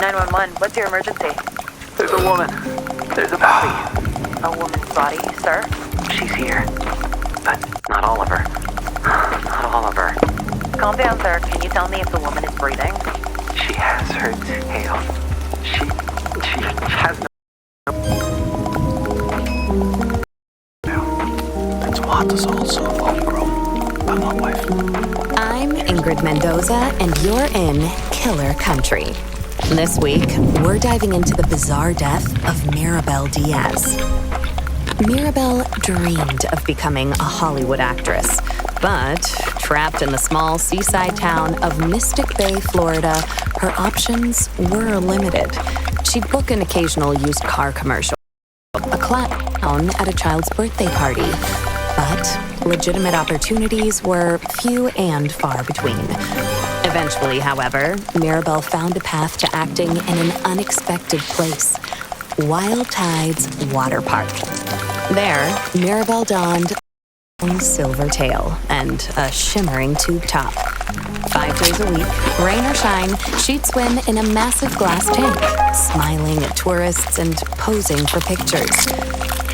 911, what's your emergency? There's a woman. There's a body. A woman's body, sir? She's here. But not all of her. Not all of her. Calm down, sir. Can you tell me if the woman is breathing? She has her tail. She has no... That's Wata's also homegrown. Come on, wife. I'm Ingrid Mendoza, and you're in Killer Country. This week, we're diving into the bizarre death of Maribel Diaz. Maribel dreamed of becoming a Hollywood actress, but trapped in the small seaside town of Mystic Bay, Florida, her options were limited. She'd book an occasional used car commercial, a clown at a child's birthday party, but legitimate opportunities were few and far between. Eventually, however, Maribel found a path to acting in an unexpected place, Wild Tides Water Park. There, Maribel donned a long silver tail and a shimmering tube top. 5 days a week, rain or shine, she'd swim in a massive glass tank, smiling at tourists and posing for pictures.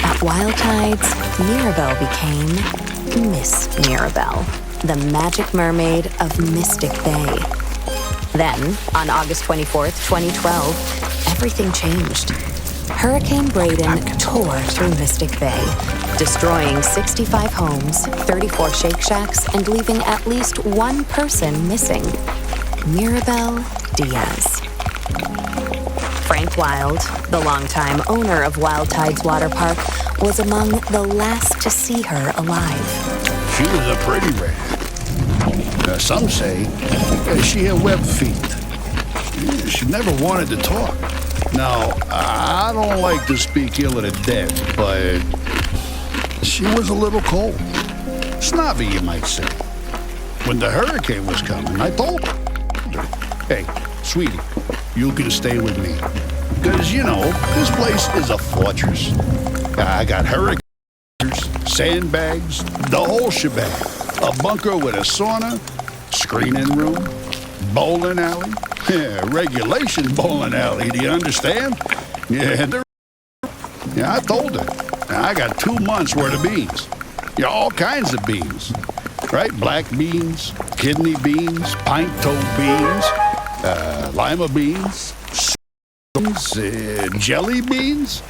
At Wild Tides, Maribel became Miss Maribel, the magic mermaid of Mystic Bay. Then, on August 24th, 2012, everything changed. Hurricane Braden tore through Mystic Bay, destroying 65 homes, 34 Shake Shacks, and leaving at least one person missing: Maribel Diaz. Frank Wild, the longtime owner of Wild Tides Water Park, was among the last to see her alive. She was a pretty red. Some say she had web feet. She never wanted to talk. Now, I don't like to speak ill of the dead, but she was a little cold. Snobby, you might say. When the hurricane was coming, I told her, hey, sweetie, you can stay with me. Because, you know, this place is a fortress. I got hurricanes, sandbags, the whole shebang. A bunker with a sauna, screening room, bowling alley. Yeah, regulation bowling alley, do you understand? Yeah, I told her. I got 2 months worth of beans. Yeah, all kinds of beans. Right? Black beans, kidney beans, pint-toe beans, lima beans, jelly beans.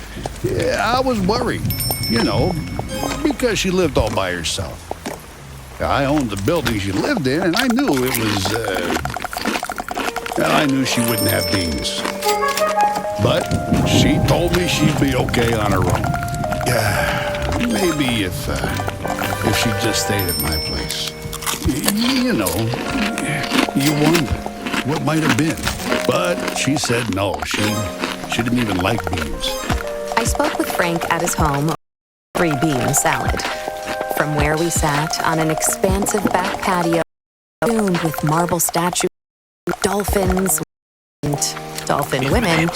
Yeah, I was worried, you know, because she lived all by herself. I owned the building she lived in, and I knew it was, I knew she wouldn't have beans. But she told me she'd be okay on her own. Yeah, maybe if she just stayed at my place. You know, you wonder what might have been. But she said no, she didn't even like beans. I spoke with Frank at his home, 3-bean salad. From where we sat on an expansive back patio, tuned with marble statues, dolphins, and dolphin women,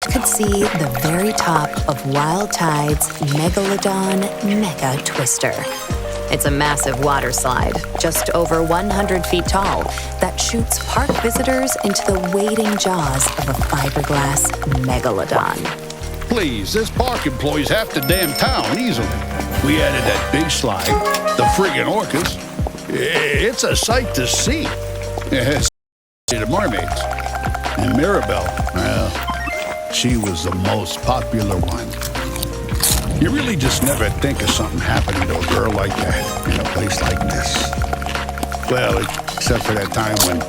could see the very top of Wild Tide's Megalodon Mega Twister. It's a massive water slide, just over 100 feet tall, that shoots park visitors into the waiting jaws of a fiberglass megalodon. Please, this park employs half the damn town easily. We added that big slide, the friggin' orcas. It's a sight to see. The mermaids. And Maribel, well, she was the most popular one. You really just never think of something happening to a girl like that in a place like this. Well, except for that time when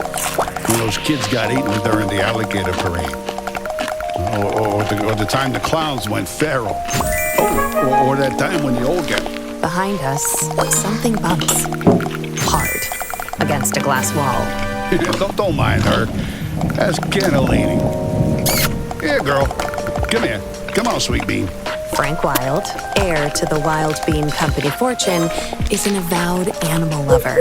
those kids got eaten during the alligator parade. Or the time the clowns went feral. Oh, or that time when the old guy... Behind us, something bumps. Hard. Against a glass wall. Don't mind her. That's cannellini. Here, girl. Come here. Come on, sweet bean. Frank Wild, heir to the Wild Bean Company fortune, is an avowed animal lover.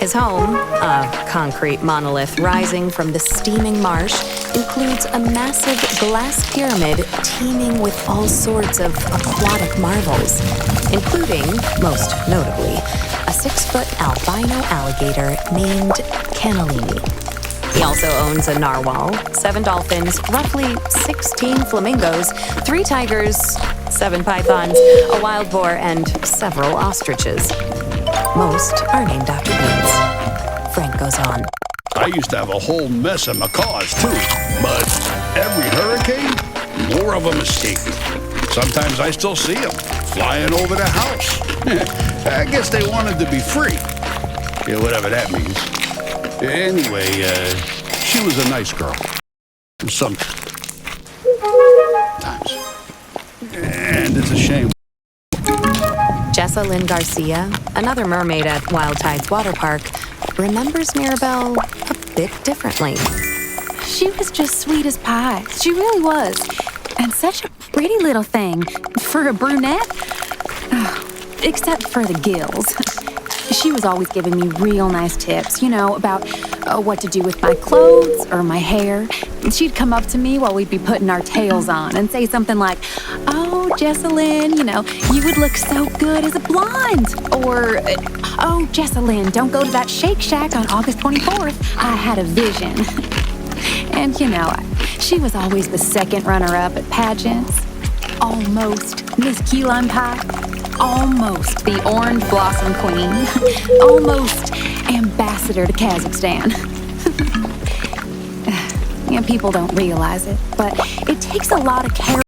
His home, a concrete monolith rising from the steaming marsh, includes a massive glass pyramid teeming with all sorts of aquatic marvels, including, most notably, a 6-foot albino alligator named Cannellini. He also owns a narwhal, 7 dolphins, roughly 16 flamingos, 3 tigers, 7 pythons, a wild boar, and several ostriches. Most are named after beans. Frank goes on. I used to have a whole mess of macaws, too. But every hurricane, more of them escape. Sometimes I still see them flying over the house. I guess they wanted to be free. Yeah, whatever that means. Anyway, she was a nice girl. Sometimes. And it's a shame. Jessa Lynn Garcia, another mermaid at Wild Tides Water Park, remembers Mirabelle a bit differently. She was just sweet as pie. She really was. And such a pretty little thing for a brunette. Except for the gills. She was always giving me real nice tips, about what to do with my clothes or my hair. She'd come up to me while we'd be putting our tails on and say something like, "Oh, Jessalyn, you would look so good as a blonde." Or, "Oh, Jessalyn, don't go to that Shake Shack on August 24th. I had a vision." And, she was always the second runner-up at pageants. Almost Miss Key Lime Pie. Almost the Orange Blossom Queen. Almost ambassador to Kazakhstan. People don't realize it, but it takes a lot of care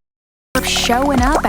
showing up